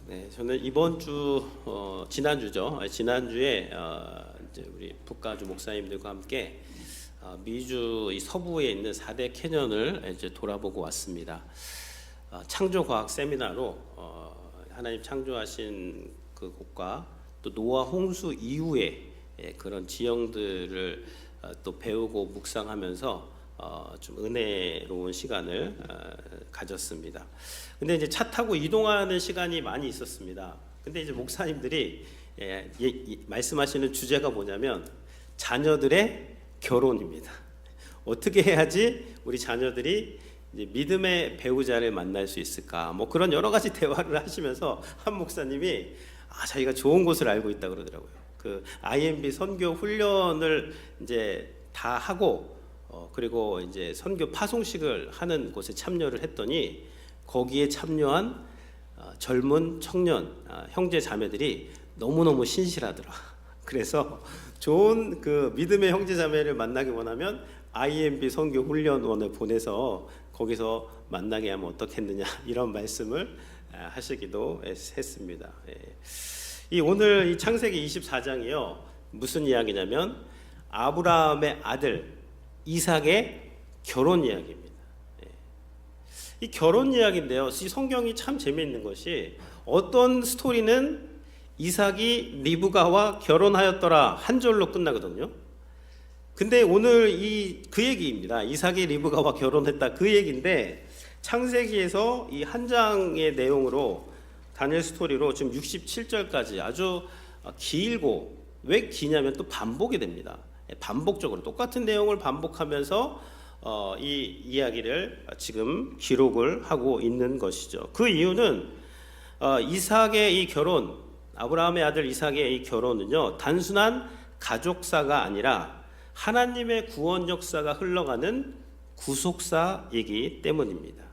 네, 저는 이번 주 지난주죠. 지난주에 이제 우리 북가주 목사님들과 함께 미주 이 서부에 있는 4대 캐년을 이제 돌아보고 왔습니다. 창조과학 세미나로 하나님 창조하신 그 곳과 또 노아 홍수 이후에 그런 지형들을 또 배우고 묵상하면서 좀 은혜로운 시간을 가졌습니다. 근데 이제 차 타고 이동하는 시간이 많이 있었습니다. 근데 이제 목사님들이 말씀하시는 주제가 뭐냐면 자녀들의 결혼입니다. 어떻게 해야지 우리 자녀들이 이제 믿음의 배우자를 만날 수 있을까? 뭐 그런 여러 가지 대화를 하시면서 한 목사님이 자기가 좋은 곳을 알고 있다 그러더라고요. 그 IMB 선교 훈련을 이제 다 하고 그리고 이제 선교 파송식을 하는 곳에 참여를 했더니 거기에 참여한 젊은 청년 형제 자매들이 너무너무 신실하더라. 그래서 좋은 그 믿음의 형제 자매를 만나기 원하면 IMB 선교 훈련원을 보내서 거기서 만나게 하면 어떻겠느냐 이런 말씀을 하시기도 했습니다. 이 오늘 이 창세기 24장이요 무슨 이야기냐면 아브라함의 아들 이삭의 결혼 이야기입니다. 이 결혼 이야기인데요. 이 성경이 참 재미있는 것이 어떤 스토리는 이삭이 리브가와 결혼하였더라 한 절로 끝나거든요. 근데 오늘 그 얘기입니다. 이삭이 리브가와 결혼했다 그 얘기인데 창세기에서 이 한 장의 내용으로 다니엘 스토리로 지금 67절까지 아주 길고 왜 기냐면 또 반복이 됩니다. 반복적으로 똑같은 내용을 반복하면서 이 이야기를 지금 기록을 하고 있는 것이죠. 그 이유는 이삭의 이 결혼, 아브라함의 아들 이삭의 이 결혼은요 단순한 가족사가 아니라 하나님의 구원 역사가 흘러가는 구속사이기 때문입니다.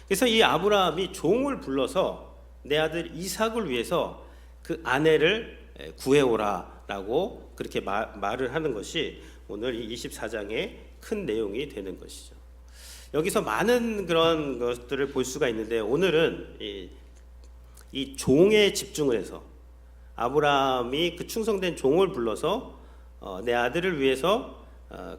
그래서 이 아브라함이 종을 불러서 내 아들 이삭을 위해서 그 아내를 구해오라라고 그렇게 말을 하는 것이 오늘 이 24장의 큰 내용이 되는 것이죠. 여기서 많은 그런 것들을 볼 수가 있는데 오늘은 이 종에 집중을 해서 아브라함이 그 충성된 종을 불러서 내 아들을 위해서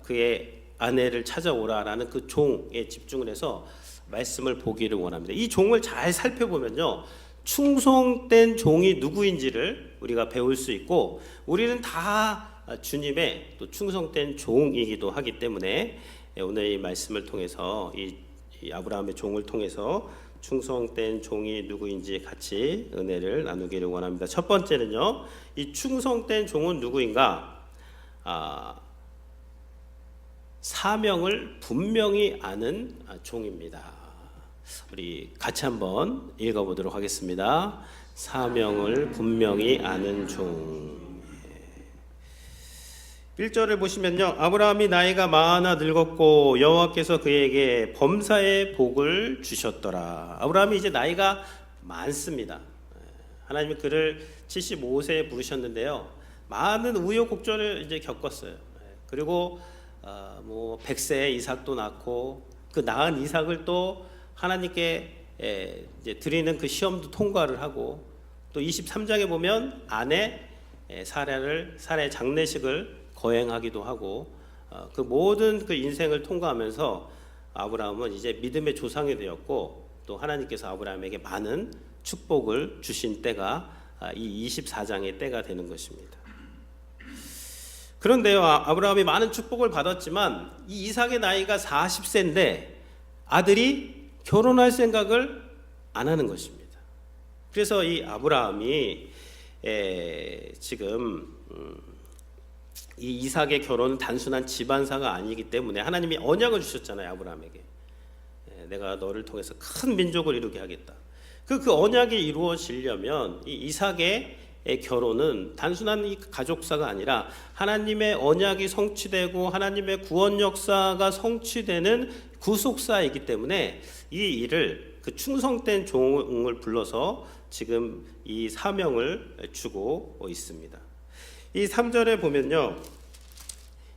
그의 아내를 찾아오라라는 그 종에 집중을 해서 말씀을 보기를 원합니다. 이 종을 잘 살펴보면요 충성된 종이 누구인지를 우리가 배울 수 있고 우리는 다 주님의 또 충성된 종이기도 하기 때문에 오늘 이 말씀을 통해서 이 아브라함의 종을 통해서 충성된 종이 누구인지 같이 은혜를 나누기를 원합니다. 첫 번째는요 이 충성된 종은 누구인가? 사명을 분명히 아는 종입니다. 우리 같이 한번 읽어보도록 하겠습니다. 사명을 분명히 아는 종. 1절을 보시면요 아브라함이 나이가 많아 늙었고 여호와께서 그에게 범사의 복을 주셨더라. 아브라함이 이제 나이가 많습니다. 하나님이 그를 75세에 부르셨는데요 많은 우여곡절을 이제 겪었어요. 그리고 뭐 100세에 이삭도 낳고 그 낳은 이삭을 또 하나님께 이제 드리는 그 시험도 통과를 하고 또 23장에 보면 아내 사라의 장례식을 거행하기도 하고 그 모든 그 인생을 통과하면서 아브라함은 이제 믿음의 조상이 되었고 또 하나님께서 아브라함에게 많은 축복을 주신 때가 이 24장의 때가 되는 것입니다. 그런데요 아브라함이 많은 축복을 받았지만 이 이삭의 나이가 40세인데 아들이 결혼할 생각을 안 하는 것입니다. 그래서 이 아브라함이 지금 이 이삭의 결혼은 단순한 집안사가 아니기 때문에 하나님이 언약을 주셨잖아요 아브라함에게. 내가 너를 통해서 큰 민족을 이루게 하겠다. 그 언약이 이루어지려면 이 이삭의 결혼은 단순한 이 가족사가 아니라 하나님의 언약이 성취되고 하나님의 구원 역사가 성취되는 구속사이기 때문에 이 일을 그 충성된 종을 불러서 지금 이 사명을 주고 있습니다. 이 3절에 보면요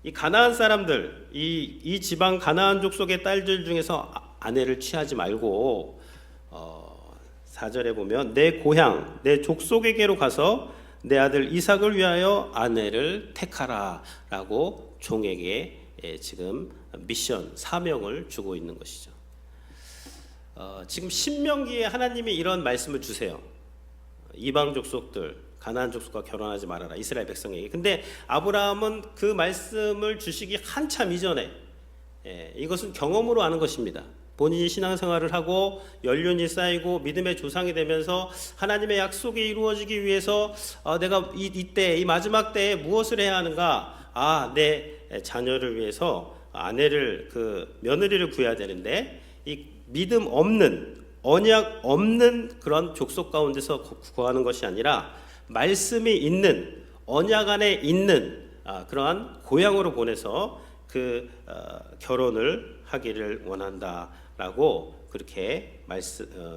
이 가나안 사람들 이 지방 가나안 족속의 딸들 중에서 아내를 취하지 말고 4절에 보면 내 고향 내 족속에게로 가서 내 아들 이삭을 위하여 아내를 택하라라고 종에게 지금 미션 사명을 주고 있는 것이죠. 지금 신명기에 하나님이 이런 말씀을 주세요. 이방 족속들 가나안 족속과 결혼하지 말아라 이스라엘 백성에게. 근데 아브라함은 그 말씀을 주시기 한참 이전에 이것은 경험으로 아는 것입니다. 본인이 신앙생활을 하고 연륜이 쌓이고 믿음의 조상이 되면서 하나님의 약속이 이루어지기 위해서 내가 이때 이 마지막 때에 무엇을 해야 하는가? 내 자녀를 위해서 아내를 며느리를 구해야 되는데 이 믿음 없는 언약 없는 그런 족속 가운데서 구하는 것이 아니라 말씀이 있는 언약 안에 있는 그러한 고향으로 보내서 결혼을 하기를 원한다라고 그렇게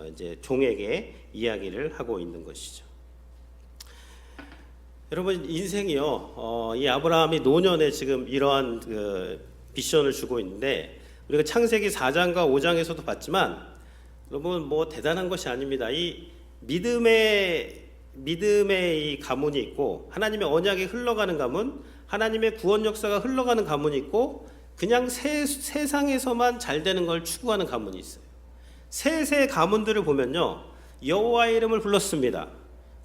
이제 종에게 이야기를 하고 있는 것이죠. 여러분 인생이요. 이 아브라함이 노년에 지금 이러한 미션을 주고 있는데 우리가 창세기 4장과 5장에서도 봤지만 여러분 뭐 대단한 것이 아닙니다. 이 믿음의 이 가문이 있고 하나님의 언약이 흘러가는 가문, 하나님의 구원 역사가 흘러가는 가문이 있고 그냥 세상에서만 잘 되는 걸 추구하는 가문이 있어요. 세 가문들을 보면요 여호와의 이름을 불렀습니다.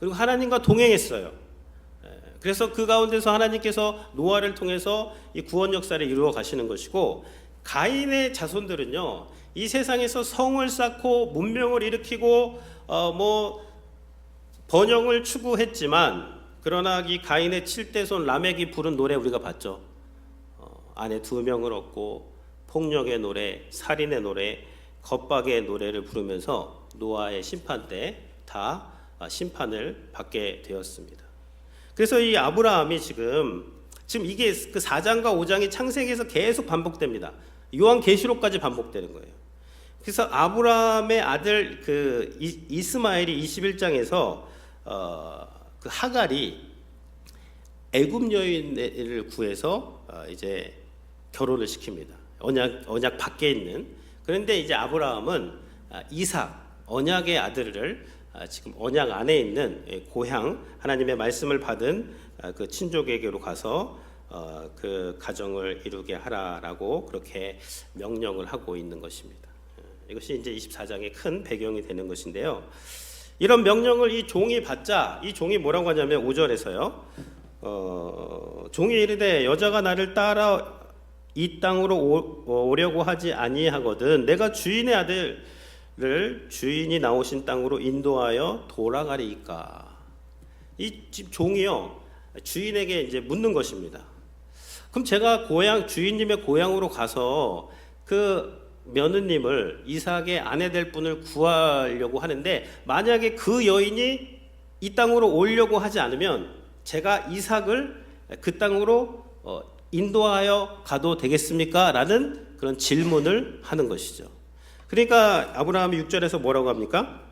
그리고 하나님과 동행했어요. 그래서 그 가운데서 하나님께서 노아를 통해서 이 구원 역사를 이루어 가시는 것이고 가인의 자손들은요 이 세상에서 성을 쌓고 문명을 일으키고 번영을 추구했지만 그러나 이 가인의 7대손 라멕이 부른 노래 우리가 봤죠. 아내 2명을 얻고 폭력의 노래, 살인의 노래, 겁박의 노래를 부르면서 노아의 심판 때 다 심판을 받게 되었습니다. 그래서 이 아브라함이 지금 이게 그 4장과 5장이 창세기에서 계속 반복됩니다. 요한계시록까지 반복되는 거예요. 그래서 아브라함의 아들 이스마엘이 21장에서 그 하갈이 애굽 여인을 구해서 이제 결혼을 시킵니다. 언약 밖에 있는. 그런데 이제 아브라함은 이삭 언약의 아들을 지금 언약 안에 있는 고향 하나님의 말씀을 받은 그 친족에게로 가서 그 가정을 이루게 하라라고 그렇게 명령을 하고 있는 것입니다. 이것이 이제 24장의 큰 배경이 되는 것인데요. 이런 명령을 이 종이 받자 이 종이 뭐라고 하냐면 5절에서요. 종이 이르되 여자가 나를 따라 이 땅으로 오려고 하지 아니하거든 내가 주인의 아들을 주인이 나오신 땅으로 인도하여 돌아가리이까. 이 종이요 주인에게 이제 묻는 것입니다. 그럼 제가 주인님의 고향으로 가서 그 며느님을 이삭의 아내 될 분을 구하려고 하는데 만약에 그 여인이 이 땅으로 오려고 하지 않으면 제가 이삭을 그 땅으로 인도하여 가도 되겠습니까? 라는 그런 질문을 하는 것이죠. 그러니까 아브라함이 6절에서 뭐라고 합니까?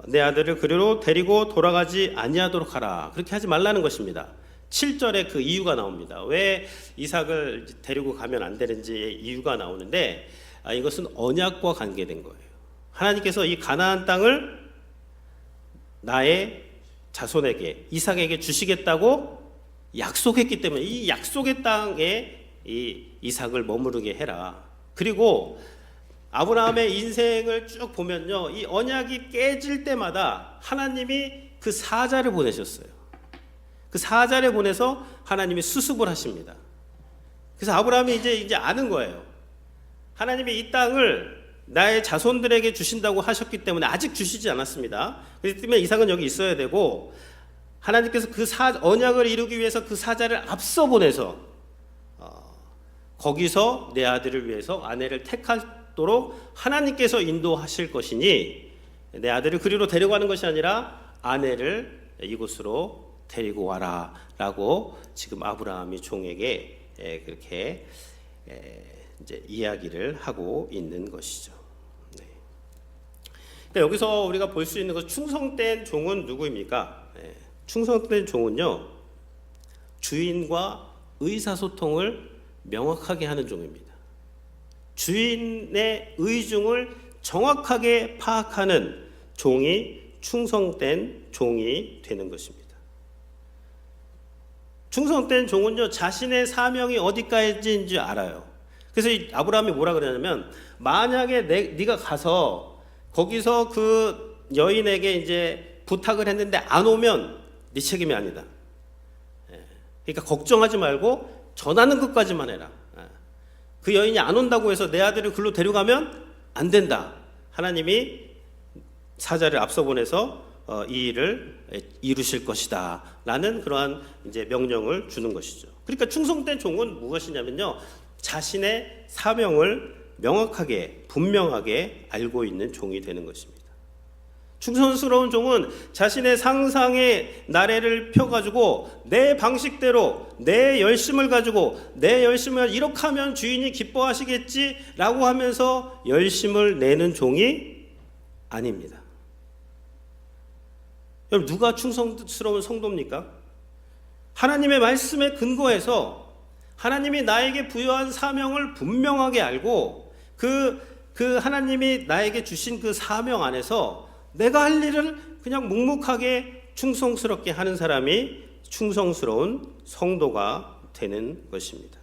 내 아들을 그리로 데리고 돌아가지 아니하도록 하라. 그렇게 하지 말라는 것입니다. 7절에 그 이유가 나옵니다. 왜 이삭을 데리고 가면 안 되는지 이유가 나오는데 이것은 언약과 관계된 거예요. 하나님께서 이 가나안 땅을 나의 자손에게 이삭에게 주시겠다고 약속했기 때문에 이 약속의 땅에 이 이삭을 머무르게 해라. 그리고 아브라함의 인생을 쭉 보면요 이 언약이 깨질 때마다 하나님이 그 사자를 보내셨어요. 그 사자를 보내서 하나님이 수습을 하십니다. 그래서 아브라함이 이제 아는 거예요. 하나님이 이 땅을 나의 자손들에게 주신다고 하셨기 때문에 아직 주시지 않았습니다. 그렇기 때문에 이삭은 여기 있어야 되고 하나님께서 그 언약을 이루기 위해서 그 사자를 앞서 보내서 거기서 내 아들을 위해서 아내를 택하도록 하나님께서 인도하실 것이니 내 아들을 그리로 데려가는 것이 아니라 아내를 이곳으로 데리고 와라 라고 지금 아브라함이 종에게 그렇게 이제 이야기를 하고 있는 것이죠. 네. 그러니까 여기서 우리가 볼 수 있는 것 충성된 종은 누구입니까? 충성된 종은요 주인과 의사소통을 명확하게 하는 종입니다. 주인의 의중을 정확하게 파악하는 종이 충성된 종이 되는 것입니다. 충성된 종은요, 자신의 사명이 어디까지인지 알아요. 그래서 이 아브라함이 뭐라 그러냐면, 만약에 네가 가서 거기서 그 여인에게 이제 부탁을 했는데 안 오면 네 책임이 아니다. 그러니까 걱정하지 말고 전하는 것까지만 해라. 그 여인이 안 온다고 해서 내 아들을 글로 데려가면 안 된다. 하나님이 사자를 앞서 보내서 이 일을 이루실 것이다 라는 그러한 이제 명령을 주는 것이죠. 그러니까 충성된 종은 무엇이냐면요, 자신의 사명을 명확하게 분명하게 알고 있는 종이 되는 것입니다. 충성스러운 종은 자신의 상상의 나래를 펴가지고 내 방식대로 내 열심을 가지고 내 열심을 이렇게 하면 주인이 기뻐하시겠지라고 하면서 열심을 내는 종이 아닙니다. 여러분, 누가 충성스러운 성도입니까? 하나님의 말씀에 근거해서 하나님이 나에게 부여한 사명을 분명하게 알고 그 하나님이 나에게 주신 그 사명 안에서 내가 할 일을 그냥 묵묵하게 충성스럽게 하는 사람이 충성스러운 성도가 되는 것입니다.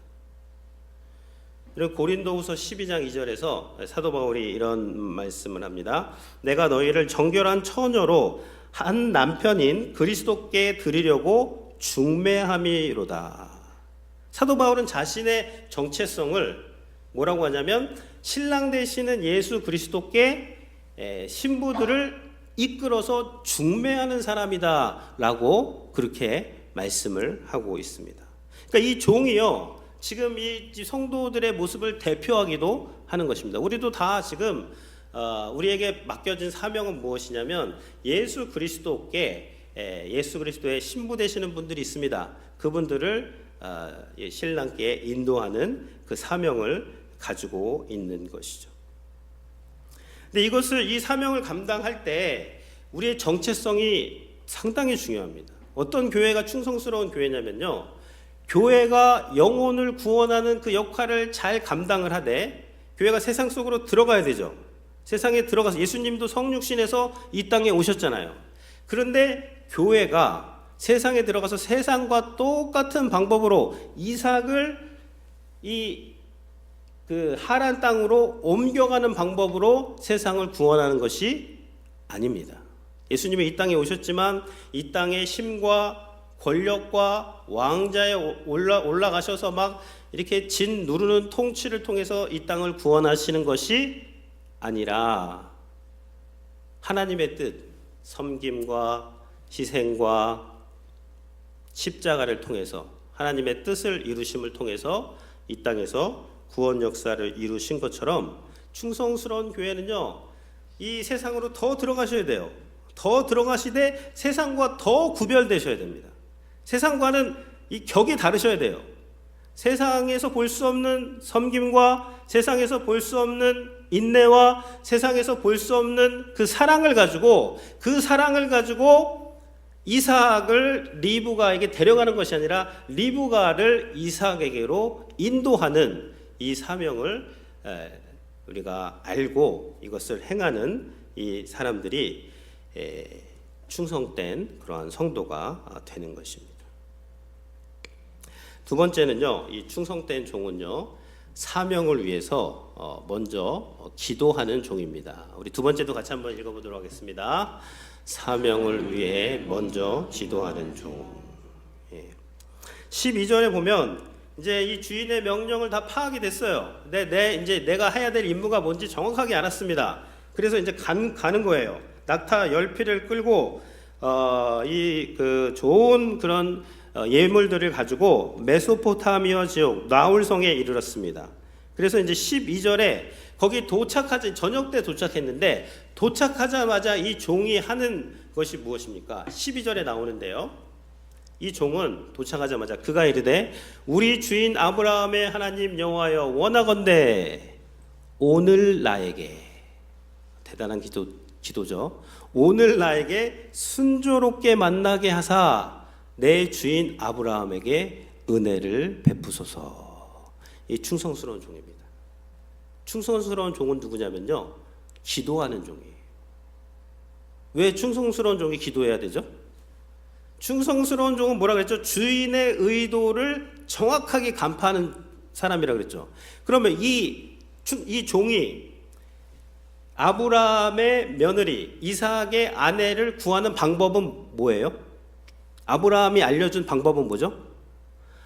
고린도후서 12장 2절에서 사도 바울이 이런 말씀을 합니다. 내가 너희를 정결한 처녀로 한 남편인 그리스도께 드리려고 중매함이로다. 사도 바울은 자신의 정체성을 뭐라고 하냐면, 신랑 되시는 예수 그리스도께 신부들을 이끌어서 중매하는 사람이다 라고 그렇게 말씀을 하고 있습니다. 그러니까 이 종이요, 지금 이 성도들의 모습을 대표하기도 하는 것입니다. 우리도 다 지금 우리에게 맡겨진 사명은 무엇이냐면, 예수 그리스도의 신부 되시는 분들이 있습니다. 그분들을 신랑께 인도하는 그 사명을 가지고 있는 것이죠. 근데 이 사명을 감당할 때 우리의 정체성이 상당히 중요합니다. 어떤 교회가 충성스러운 교회냐면요, 교회가 영혼을 구원하는 그 역할을 잘 감당을 하되 교회가 세상 속으로 들어가야 되죠. 세상에 들어가서, 예수님도 성육신에서 이 땅에 오셨잖아요. 그런데 교회가 세상에 들어가서 세상과 똑같은 방법으로 이삭을 그 하란 땅으로 옮겨가는 방법으로 세상을 구원하는 것이 아닙니다. 예수님이 이 땅에 오셨지만 이 땅의 힘과 권력과 왕자에 올라가셔서 막 이렇게 진 누르는 통치를 통해서 이 땅을 구원하시는 것이 아니라 하나님의 뜻, 섬김과 희생과 십자가를 통해서 하나님의 뜻을 이루심을 통해서 이 땅에서 구원 역사를 이루신 것처럼, 충성스러운 교회는요, 이 세상으로 더 들어가셔야 돼요. 더 들어가시되 세상과 더 구별되셔야 됩니다. 세상과는 이 격이 다르셔야 돼요. 세상에서 볼 수 없는 섬김과 세상에서 볼 수 없는 인내와 세상에서 볼 수 없는 그 사랑을 가지고 이삭을 리브가에게 데려가는 것이 아니라 리브가를 이삭에게로 인도하는 이 사명을 우리가 알고 이것을 행하는 이 사람들이 충성된 그러한 성도가 되는 것입니다. 두 번째는요, 이 충성된 종은요, 사명을 위해서 먼저 기도하는 종입니다. 우리 두 번째도 같이 한번 읽어보도록 하겠습니다. 사명을 위해 먼저 기도하는 종. 12절에 보면 이제 이 주인의 명령을 다 파악이 됐어요. 이제 내가 해야 될 임무가 뭔지 정확하게 알았습니다. 그래서 이제 가는 거예요. 낙타 10匹를 끌고 그 좋은 그런 예물들을 가지고 메소포타미아 지역 나홀성에 이르렀습니다. 그래서 이제 12절에 거기 저녁 때 도착했는데, 도착하자마자 이 종이 하는 것이 무엇입니까? 12절에 나오는데요, 이 종은 도착하자마자 그가 이르되, 우리 주인 아브라함의 하나님 여호와여, 원하건대 오늘 나에게, 대단한 기도죠. 오늘 나에게 순조롭게 만나게 하사 내 주인 아브라함에게 은혜를 베푸소서. 이 충성스러운 종입니다. 충성스러운 종은 누구냐면요, 기도하는 종이에요. 왜 충성스러운 종이 기도해야 되죠? 충성스러운 종은 뭐라 그랬죠? 주인의 의도를 정확하게 간파하는 사람이라 그랬죠. 그러면 이 종이 아브라함의 며느리 이삭의 아내를 구하는 방법은 뭐예요? 아브라함이 알려준 방법은 뭐죠?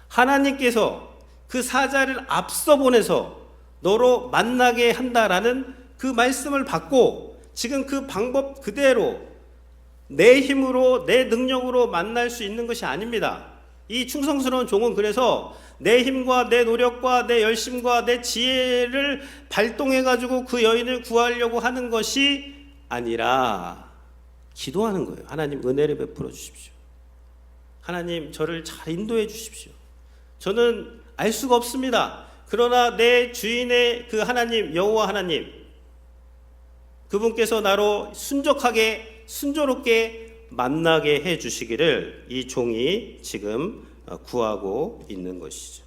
하나님께서 그 사자를 앞서 보내서 너로 만나게 한다라는 그 말씀을 받고 지금 그 방법 그대로 내 힘으로 내 능력으로 만날 수 있는 것이 아닙니다. 이 충성스러운 종은 그래서 내 힘과 내 노력과 내 열심과 내 지혜를 발동해 가지고 그 여인을 구하려고 하는 것이 아니라 기도하는 거예요. 하나님 은혜를 베풀어 주십시오. 하나님 저를 잘 인도해 주십시오. 저는 알 수가 없습니다. 그러나 내 주인의 그 하나님 여호와 하나님 그분께서 나로 순조롭게 만나게 해 주시기를 이 종이 지금 구하고 있는 것이죠.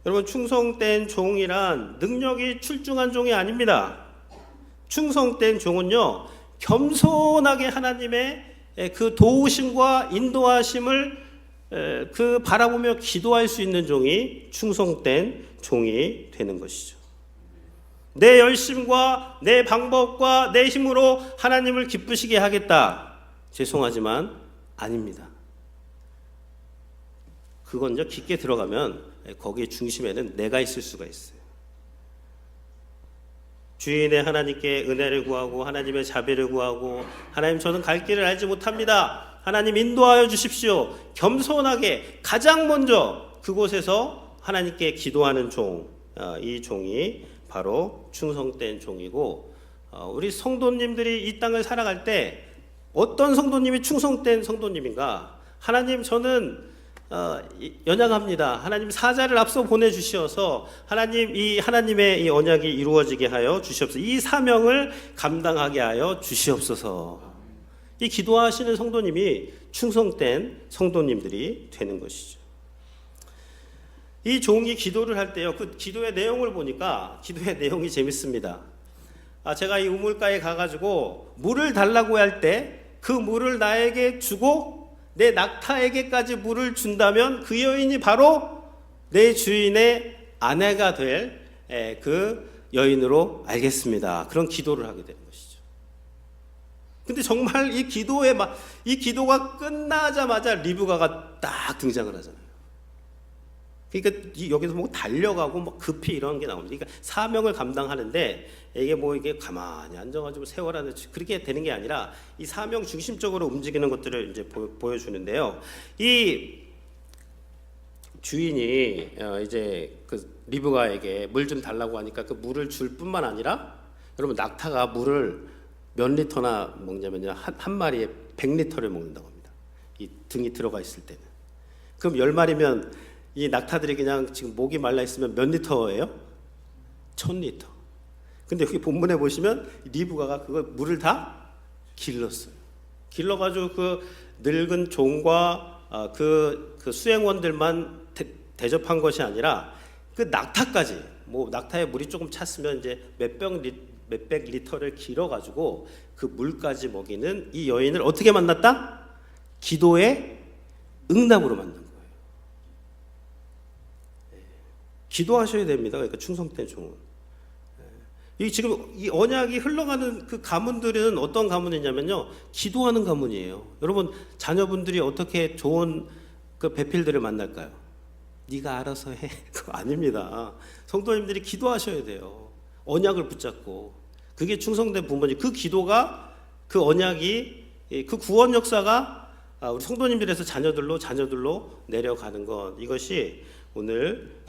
여러분 충성된 종이란 능력이 출중한 종이 아닙니다. 충성된 종은요 겸손하게 하나님의 그 도우심과 인도하심을 그 바라보며 기도할 수 있는 종이 충성된 종이 되는 것이죠. 내 열심과 내 방법과 내 힘으로 하나님을 기쁘시게 하겠다. 죄송하지만 아닙니다. 그건 이제 깊게 들어가면 거기에 중심에는 내가 있을 수가 있어요. 주인의 하나님께 은혜를 구하고 하나님의 자비를 구하고 하나님 저는 갈 길을 알지 못합니다. 하나님 인도하여 주십시오. 겸손하게 가장 먼저 그곳에서 하나님께 기도하는 종, 이 종이 바로 충성된 종이고 우리 성도님들이 이 땅을 살아갈 때 어떤 성도님이 충성된 성도님인가? 하나님 저는 연약합니다. 하나님 사자를 앞서 보내주시어서 하나님 이 하나님의 이 언약이 이루어지게 하여 주시옵소서. 이 사명을 감당하게 하여 주시옵소서. 이 기도하시는 성도님이 충성된 성도님들이 되는 것이죠. 이 종이 기도를 할 때요, 그 기도의 내용을 보니까 기도의 내용이 재밌습니다. 제가 이 우물가에 가가지고 물을 달라고 할 때 그 물을 나에게 주고 내 낙타에게까지 물을 준다면 그 여인이 바로 내 주인의 아내가 될 그 여인으로 알겠습니다. 그런 기도를 하게 되는 것이죠. 근데 정말 이 기도가 끝나자마자 리브가가 딱 등장을 하잖아요. 그러니까 여기서 뭐 달려가고 뭐 급히 이런 게 나옵니다. 그러니까 사명을 감당하는데 이게 가만히 앉아가지고 세월하는 그렇게 되는 게 아니라 이 사명 중심적으로 움직이는 것들을 이제 보여주는데요. 이 주인이 이제 그 리브가에게 물 좀 달라고 하니까 그 물을 줄 뿐만 아니라 여러분 낙타가 물을 몇 리터나 먹냐면요 한 마리에 100리터를 먹는다고 합니다. 이 등이 들어가 있을 때는. 그럼 10마리면 이 낙타들이 그냥 지금 목이 말라 있으면 몇 리터예요? 1000리터. 근데 여기 본문에 보시면 리브가가 그걸 물을 다 길렀어요. 길러가지고 그 늙은 종과 그 수행원들만 대접한 것이 아니라 그 낙타까지 뭐 낙타에 물이 조금 찼으면 이제 몇백 리터를 길어가지고 그 물까지 먹이는 이 여인을 어떻게 만났다? 기도의 응답으로 만난 거예요. 기도하셔야 됩니다. 그러니까 충성된 종은. 지금 이 언약이 흘러가는 그 가문들은 어떤 가문이냐면요, 기도하는 가문이에요. 여러분 자녀분들이 어떻게 좋은 그 배필들을 만날까요? 네가 알아서 해. 그거 아닙니다. 성도님들이 기도하셔야 돼요. 언약을 붙잡고. 그게 충성된 부모님. 그 기도가 그 언약이 그 구원 역사가 우리 성도님들에서 자녀들로 내려가는 것. 이것이 오늘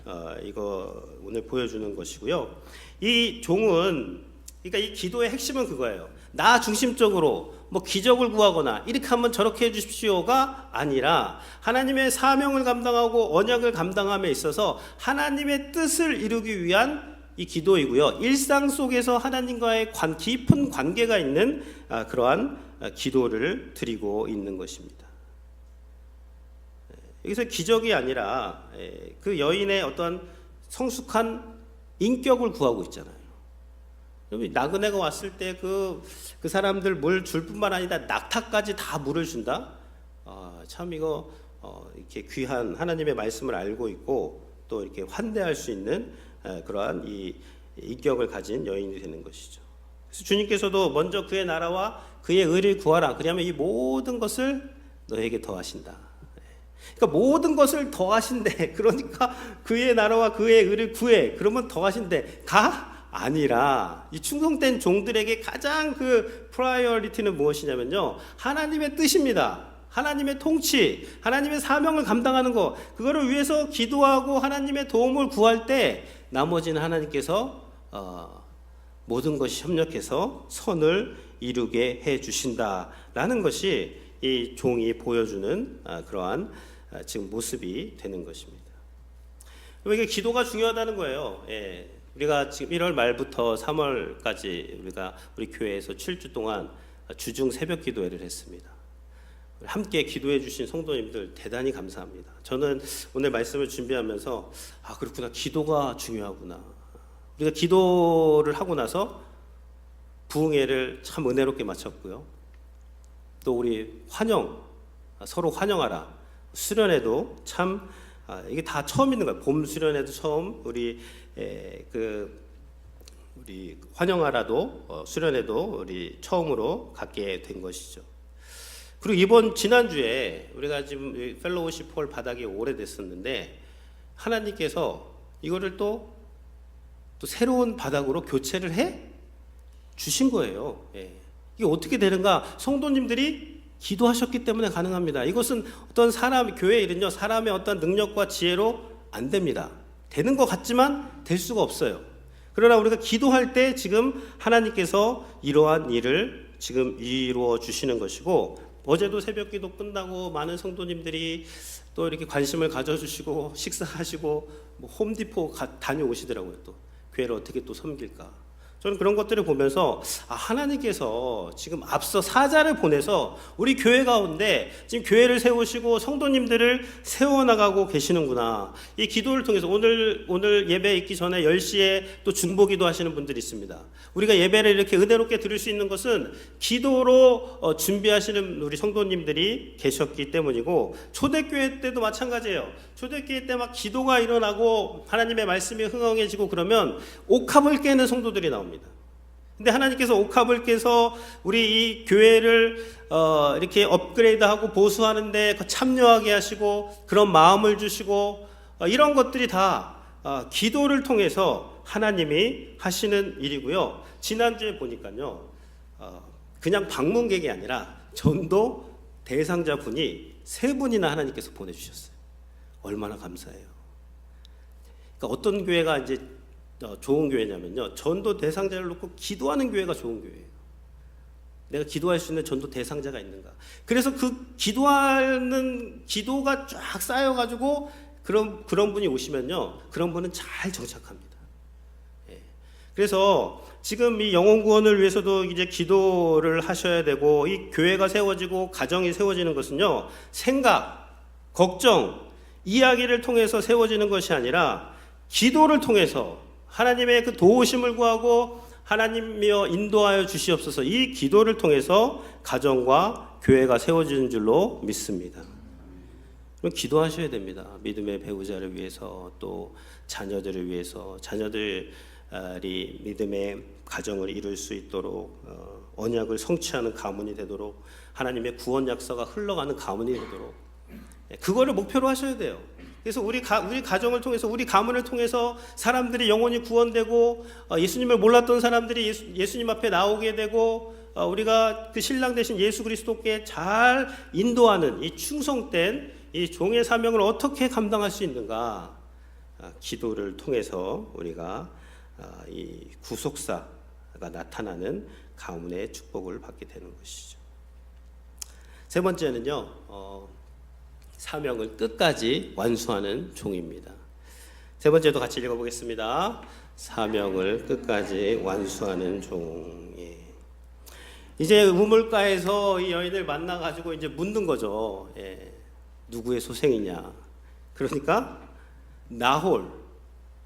보여주는 것이고요. 이 종은 그러니까 이 기도의 핵심은 그거예요. 나 중심적으로 뭐 기적을 구하거나 이렇게 하면 저렇게 해주십시오가 아니라 하나님의 사명을 감당하고 언약을 감당함에 있어서 하나님의 뜻을 이루기 위한 이 기도이고요. 일상 속에서 하나님과의 깊은 관계가 있는 그러한 기도를 드리고 있는 것입니다. 여기서 기적이 아니라 그 여인의 어떤 성숙한 인격을 구하고 있잖아요. 나그네가 왔을 때 그 사람들 물 줄 뿐만 아니라 낙타까지 다 물을 준다. 참 이거 이렇게 귀한 하나님의 말씀을 알고 있고 또 이렇게 환대할 수 있는 그러한 이 인격을 가진 여인이 되는 것이죠. 그래서 주님께서도 먼저 그의 나라와 그의 의를 구하라. 그러면 이 모든 것을 너에게 더하신다. 그러니까 모든 것을 더하신대. 그러니까 그의 나라와 그의 의를 구해. 그러면 더하신대. 가? 아니라 이 충성된 종들에게 가장 그 프라이어리티는 무엇이냐면요, 하나님의 뜻입니다. 하나님의 통치, 하나님의 사명을 감당하는 것, 그거를 위해서 기도하고 하나님의 도움을 구할 때 나머지는 하나님께서 모든 것이 협력해서 선을 이루게 해 주신다라는 것이 이 종이 보여주는 그러한 지금 모습이 되는 것입니다. 이게 기도가 중요하다는 거예요. 예. 우리가 지금 1월 말부터 3월까지 우리 교회에서 7주 동안 주중 새벽 기도회를 했습니다. 함께 기도해 주신 성도님들 대단히 감사합니다. 저는 오늘 말씀을 준비하면서 그렇구나, 기도가 중요하구나. 우리가 기도를 하고 나서 부흥회를 참 은혜롭게 마쳤고요. 또 우리 서로 환영하라. 수련회도 참 이게 다 처음 있는 거예요. 봄 수련회도 처음, 우리 환영하라도 수련회도 우리 처음으로 갖게 된 것이죠. 그리고 지난주에 우리가 지금 펠로우십 홀 바닥이 오래됐었는데 하나님께서 이거를 또 새로운 바닥으로 교체를 해 주신 거예요. 예. 이게 어떻게 되는가? 성도님들이 기도하셨기 때문에 가능합니다. 이것은 어떤 교회 일은요, 사람의 어떤 능력과 지혜로 안 됩니다. 되는 것 같지만 될 수가 없어요. 그러나 우리가 기도할 때 지금 하나님께서 이러한 일을 지금 이루어 주시는 것이고, 어제도 새벽 기도 끝나고 많은 성도님들이 또 이렇게 관심을 가져주시고 식사하시고 홈디포 다녀오시더라고요. 또 교회를 어떻게 또 섬길까. 저는 그런 것들을 보면서 하나님께서 지금 앞서 사자를 보내서 우리 교회 가운데 지금 교회를 세우시고 성도님들을 세워나가고 계시는구나. 이 기도를 통해서 오늘 예배 있기 전에 10시에 또 중보기도 하시는 분들이 있습니다. 우리가 예배를 이렇게 은혜롭게 들을 수 있는 것은 기도로 준비하시는 우리 성도님들이 계셨기 때문이고, 초대교회 때도 마찬가지예요. 초대교회 때 막 기도가 일어나고 하나님의 말씀이 흥황해지고 그러면 옥합을 깨는 성도들이 나옵니다. 근데 하나님께서 옥합을 깨서 우리 이 교회를 이렇게 업그레이드하고 보수하는데 참여하게 하시고 그런 마음을 주시고 이런 것들이 다 기도를 통해서 하나님이 하시는 일이고요. 지난주에 보니까요, 그냥 방문객이 아니라 전도 대상자 분이 3분이나 하나님께서 보내주셨어요. 얼마나 감사해요. 그러니까 어떤 교회가 이제 좋은 교회냐면요, 전도 대상자를 놓고 기도하는 교회가 좋은 교회예요. 내가 기도할 수 있는 전도 대상자가 있는가. 그래서 그 기도가 쫙 쌓여가지고 그런 분이 오시면요, 그런 분은 잘 정착합니다. 예. 그래서 지금 이 영혼 구원을 위해서도 이제 기도를 하셔야 되고, 이 교회가 세워지고 가정이 세워지는 것은요, 생각, 걱정, 이야기를 통해서 세워지는 것이 아니라 기도를 통해서 하나님의 그 도우심을 구하고 하나님이여 인도하여 주시옵소서, 이 기도를 통해서 가정과 교회가 세워지는 줄로 믿습니다. 그럼 기도하셔야 됩니다. 믿음의 배우자를 위해서, 또 자녀들을 위해서, 자녀들이 믿음의 가정을 이룰 수 있도록, 언약을 성취하는 가문이 되도록, 하나님의 구원 약서가 흘러가는 가문이 되도록, 그거를 목표로 하셔야 돼요. 그래서 우리 가정을 통해서, 우리 가문을 통해서 사람들이 영혼이 구원되고 예수님을 몰랐던 사람들이 예수님 앞에 나오게 되고, 우리가 그 신랑 되신 예수 그리스도께 잘 인도하는 이 충성된 이 종의 사명을 어떻게 감당할 수 있는가. 기도를 통해서 우리가 이 구속사가 나타나는 가문의 축복을 받게 되는 것이죠. 세 번째는요, 사명을 끝까지 완수하는 종입니다. 세 번째도 같이 읽어보겠습니다. 사명을 끝까지 완수하는 종. 예. 이제 우물가에서 이 여인을 만나가지고 이제 묻는 거죠. 예. 누구의 소생이냐. 그러니까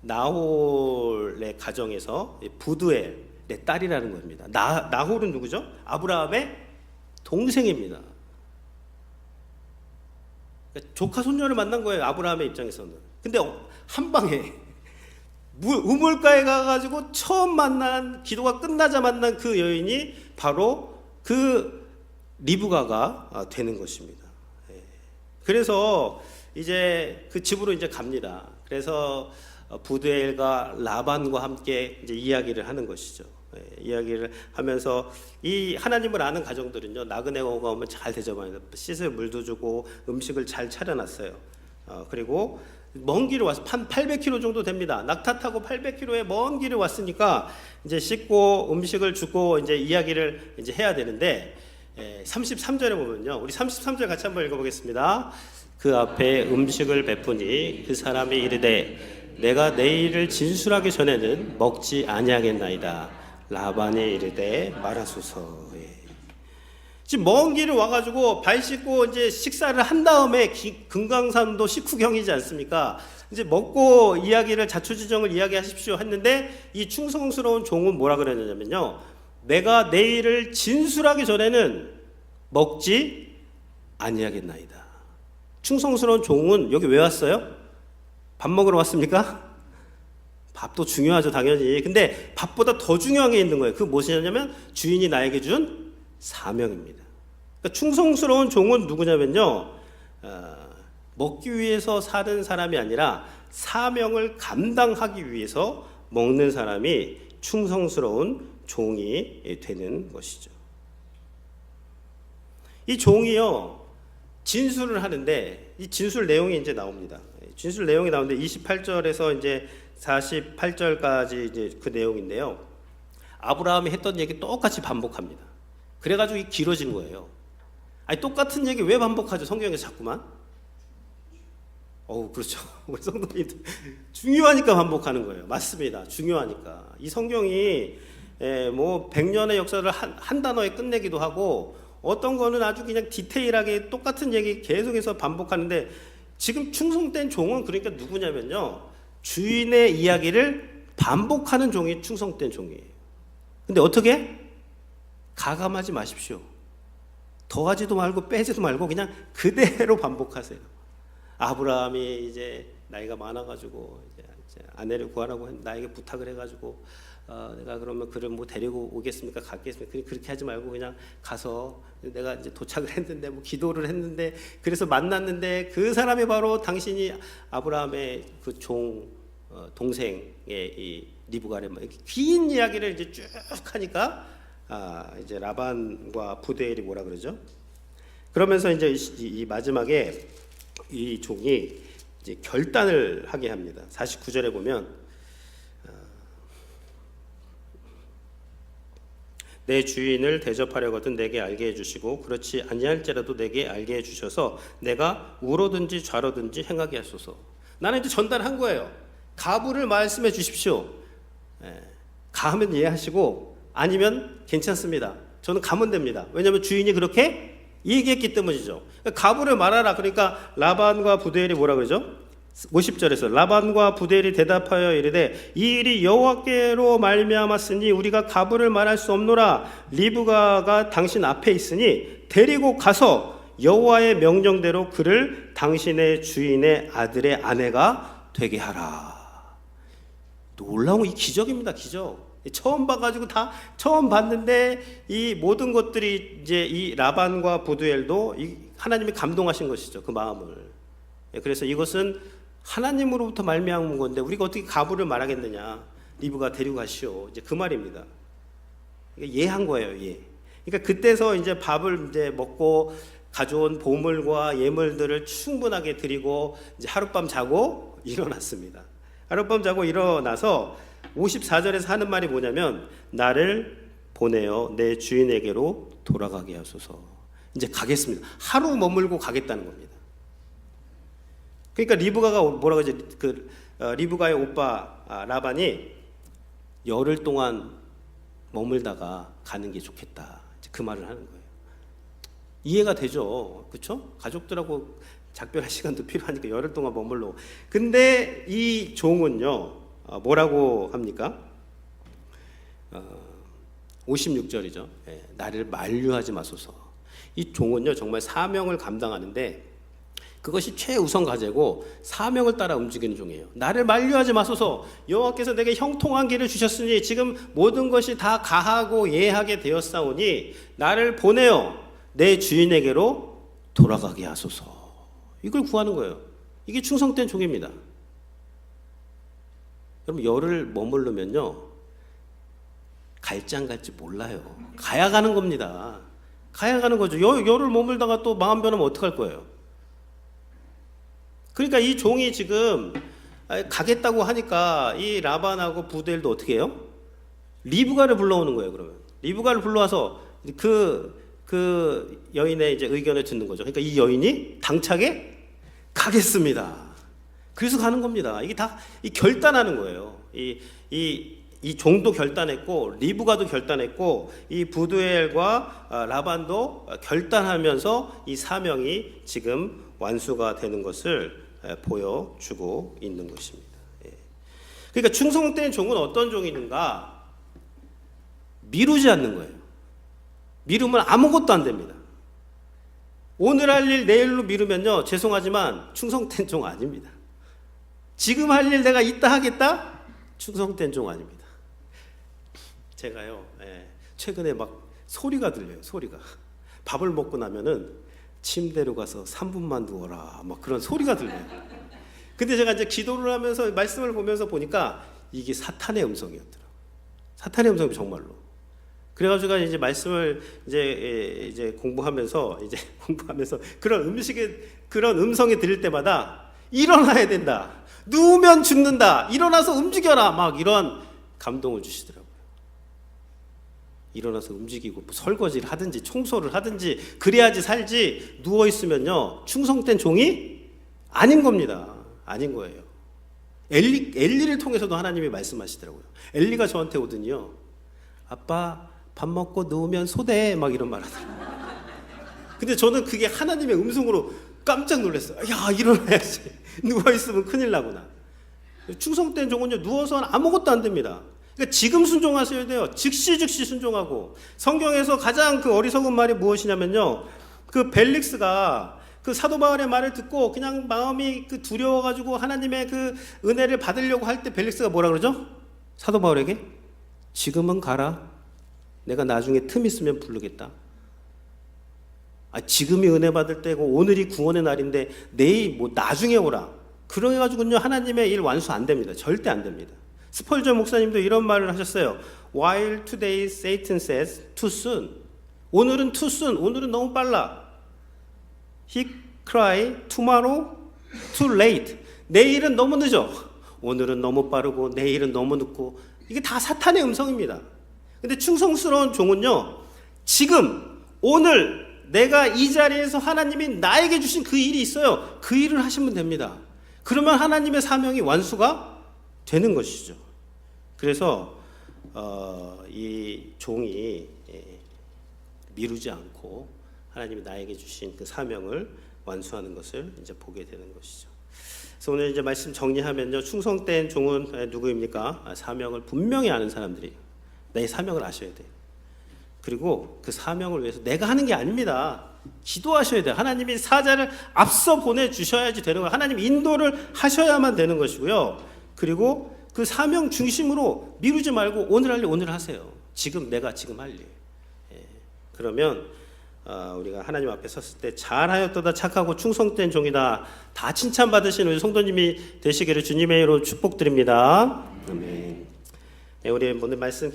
나홀의 가정에서 부두엘, 내 딸이라는 겁니다. 나홀은 누구죠? 아브라함의 동생입니다. 그러니까 조카 손녀를 만난 거예요, 아브라함의 입장에서는. 근데 한 방에 우물가에 가가지고 처음 만난, 기도가 끝나자 만난 그 여인이 바로 그 리브가가 되는 것입니다. 그래서 이제 그 집으로 이제 갑니다. 그래서 부두엘과 라반과 함께 이제 이야기를 하는 것이죠. 이야기를 하면서 이 하나님을 아는 가정들은요, 나그네 오가 오면 잘 대접하면서 씻을 물도 주고 음식을 잘 차려놨어요. 그리고 먼 길을 와서 800km 정도 됩니다. 낙타 타고 800km의 먼 길을 왔으니까 이제 씻고 음식을 주고 이제 이야기를 이제 해야 되는데, 33절에 보면요, 우리 33절 같이 한번 읽어보겠습니다. 그 앞에 음식을 베푸니 그 사람이 이르되 내가 내일을 진술하기 전에는 먹지 아니하겠나이다. 라반이 이르되 말하소서. 지금 먼 길을 와가지고 발 씻고 이제 식사를 한 다음에 금강산도 식후경이지 않습니까? 이제 먹고 이야기를 자초지종을 이야기하십시오 했는데, 이 충성스러운 종은 뭐라 그러냐면요, 내가 내일을 진술하기 전에는 먹지 아니하겠나이다. 충성스러운 종은 여기 왜 왔어요? 밥 먹으러 왔습니까? 밥도 중요하죠, 당연히. 근데 밥보다 더 중요한 게 있는 거예요. 그게 무엇이냐면 주인이 나에게 준 사명입니다. 그러니까 충성스러운 종은 누구냐면요, 먹기 위해서 사는 사람이 아니라 사명을 감당하기 위해서 먹는 사람이 충성스러운 종이 되는 것이죠. 이 종이요, 진술을 하는데 이 진술 내용이 이제 나옵니다. 진술 내용이 나오는데 28절에서 이제 48절까지 이제 그 내용인데요. 아브라함이 했던 얘기 똑같이 반복합니다. 그래가지고 이 길어진 거예요. 아니, 똑같은 얘기 왜 반복하죠? 성경에서 자꾸만. 그렇죠. 우리 성도님들 중요하니까 반복하는 거예요. 맞습니다. 중요하니까. 이 성경이 뭐 100년의 역사를 한 단어에 끝내기도 하고, 어떤 거는 아주 그냥 디테일하게 똑같은 얘기 계속해서 반복하는데, 지금 충성된 종은 그러니까 누구냐면요, 주인의 이야기를 반복하는 종이 충성된 종이에요. 근데 어떻게? 가감하지 마십시오. 더하지도 말고 빼지도 말고 그냥 그대로 반복하세요. 아브라함이 이제 나이가 많아가지고 이제 아내를 구하라고 나에게 부탁을 해가지고, 내가 그러면 그를 뭐 데리고 오겠습니까? 갔겠습니까? 그렇게 하지 말고 그냥 가서, 내가 이제 도착을 했는데 뭐 기도를 했는데 그래서 만났는데 그 사람이 바로 당신이 아브라함의 그 동생의 이 리브가래. 긴 이야기를 이제 쭉 하니까 이제 라반과 부두엘이 뭐라 그러죠? 그러면서 이제 이 마지막에 이 종이 이제 결단을 하게 합니다. 49절에 보면 내 주인을 대접하려거든 내게 알게 해주시고 그렇지 아니할지라도 내게 알게 해주셔서 내가 우로든지 좌로든지 행하게 하소서. 나는 이제 전달한 거예요. 가부를 말씀해 주십시오. 가하면 이해하시고 아니면 괜찮습니다. 저는 가면 됩니다. 왜냐하면 주인이 그렇게 얘기했기 때문이죠. 가부를 말하라. 그러니까 라반과 부두엘이 뭐라 그러죠? 50절에서 라반과 부두엘이 대답하여 이르되 이 일이 여호와께로 말미암았으니 우리가 가부를 말할 수 없노라. 리브가가 당신 앞에 있으니 데리고 가서 여호와의 명령대로 그를 당신의 주인의 아들의 아내가 되게 하라. 놀라운 이 기적입니다. 기적. 처음 봐가지고 다 처음 봤는데 이 모든 것들이 이제 이 라반과 부두엘도 하나님이 감동하신 것이죠. 그 마음을. 그래서 이것은 하나님으로부터 말미암은 건데 우리가 어떻게 가부를 말하겠느냐. 리브가 데리고 가시오. 이제 그 말입니다. 예한 거예요. 예. 그러니까 그때서 이제 밥을 이제 먹고 가져온 보물과 예물들을 충분하게 드리고 이제 하룻밤 자고 일어났습니다. 하룻밤 자고 일어나서 54절에서 하는 말이 뭐냐면 나를 보내어 내 주인에게로 돌아가게 하소서. 이제 가겠습니다. 하루 머물고 가겠다는 겁니다. 그러니까 리브가가 뭐라고 하지? 리브가의 오빠 라반이 열흘 동안 머물다가 가는 게 좋겠다. 그 말을 하는 거예요. 이해가 되죠, 그렇죠? 가족들하고 작별할 시간도 필요하니까 열흘 동안 머물러. 근데 이 종은요, 뭐라고 합니까? 56절이죠. 나를 만류하지 마소서. 이 종은요 정말 사명을 감당하는데 그것이 최우선 과제고 사명을 따라 움직이는 종이에요. 나를 만류하지 마소서. 여호와께서 내게 형통한 길을 주셨으니 지금 모든 것이 다 가하고 예하게 되었사오니 나를 보내어 내 주인에게로 돌아가게 하소서. 이걸 구하는 거예요. 이게 충성된 종입니다. 여러분 열을 머무르면요 갈지 안 갈지 몰라요. 가야 가는 겁니다. 가야 가는 거죠. 열을 머물다가 또 마음 변하면 어떡할 거예요? 그러니까 이 종이 지금 가겠다고 하니까 이 라반하고 부두엘도 어떻게 해요? 리브가를 불러오는 거예요. 그러면 리브가를 불러와서 그 여인의 이제 의견을 듣는 거죠. 그러니까 이 여인이 당차게 가겠습니다. 그래서 가는 겁니다. 이게 다 이 결단하는 거예요. 이 종도 결단했고 리브가도 결단했고 이 부두엘과 라반도 결단하면서 이 사명이 지금 완수가 되는 것을 보여주고 있는 것입니다. 그러니까 충성된 종은 어떤 종이는가? 미루지 않는 거예요. 미루면 아무것도 안 됩니다. 오늘 할 일 내일로 미루면요 죄송하지만 충성된 종 아닙니다. 지금 할 일 내가 이따 하겠다? 충성된 종 아닙니다. 제가요 최근에 막 소리가 들려요. 소리가 밥을 먹고 나면은 침대로 가서 3분만 누워라 막 그런 소리가 들려요. 근데 제가 이제 기도를 하면서 말씀을 보면서 보니까 이게 사탄의 음성이었더라고요. 사탄의 음성이 정말로. 그래가지고 이제 말씀을 이제 공부하면서 그런 음성이 들릴 때마다 일어나야 된다. 누우면 죽는다. 일어나서 움직여라. 막 이런 감동을 주시더라고요. 일어나서 움직이고 뭐 설거지를 하든지 청소를 하든지 그래야지 살지 누워 있으면요 충성된 종이 아닌 겁니다. 아닌 거예요. 엘리를 통해서도 하나님이 말씀하시더라고요. 엘리가 저한테 오더니요 아빠 밥 먹고 누우면 소대 막 이런 말 하더라고요. 근데 저는 그게 하나님의 음성으로 깜짝 놀랐어요. 야 일어나야지. 누워 있으면 큰일 나구나. 충성된 종은요 누워서는 아무것도 안 됩니다. 그러니까 지금 순종하셔야 돼요. 즉시 순종하고. 성경에서 가장 그 어리석은 말이 무엇이냐면요 그 벨릭스가 그 사도 바울의 말을 듣고 그냥 마음이 그 두려워가지고 하나님의 그 은혜를 받으려고 할 때 벨릭스가 뭐라 그러죠? 사도 바울에게 지금은 가라. 내가 나중에 틈 있으면 부르겠다. 지금이 은혜 받을 때고 오늘이 구원의 날인데 내일 뭐 나중에 오라. 그래가지고는요 하나님의 일 완수 안 됩니다. 절대 안 됩니다. 스펄전 목사님도 이런 말을 하셨어요. While today Satan says too soon. 오늘은 too soon. 오늘은 너무 빨라. He cry tomorrow too late. 내일은 너무 늦어. 오늘은 너무 빠르고 내일은 너무 늦고. 이게 다 사탄의 음성입니다. 근데 충성스러운 종은요 지금 오늘 내가 이 자리에서 하나님이 나에게 주신 그 일이 있어요. 그 일을 하시면 됩니다. 그러면 하나님의 사명이 완수가 되는 것이죠. 그래서 이 종이 미루지 않고 하나님이 나에게 주신 그 사명을 완수하는 것을 이제 보게 되는 것이죠. 그래서 오늘 이제 말씀 정리하면요, 충성된 종은 누구입니까? 사명을 분명히 아는 사람들이에요. 내 사명을 아셔야 돼요. 그리고 그 사명을 위해서 내가 하는 게 아닙니다. 기도하셔야 돼요. 하나님이 사자를 앞서 보내주셔야지 되는 거예요. 하나님 인도를 하셔야만 되는 것이고요. 그리고 그 사명 중심으로 미루지 말고 오늘 할 일 오늘 하세요. 내가 지금 할 일. 그러면 우리가 하나님 앞에 섰을 때 잘하였도다 착하고 충성된 종이다 다 칭찬받으시는 우리 성도님이 되시기를 주님의 이름으로 축복드립니다. 아멘. 우리 오늘 말씀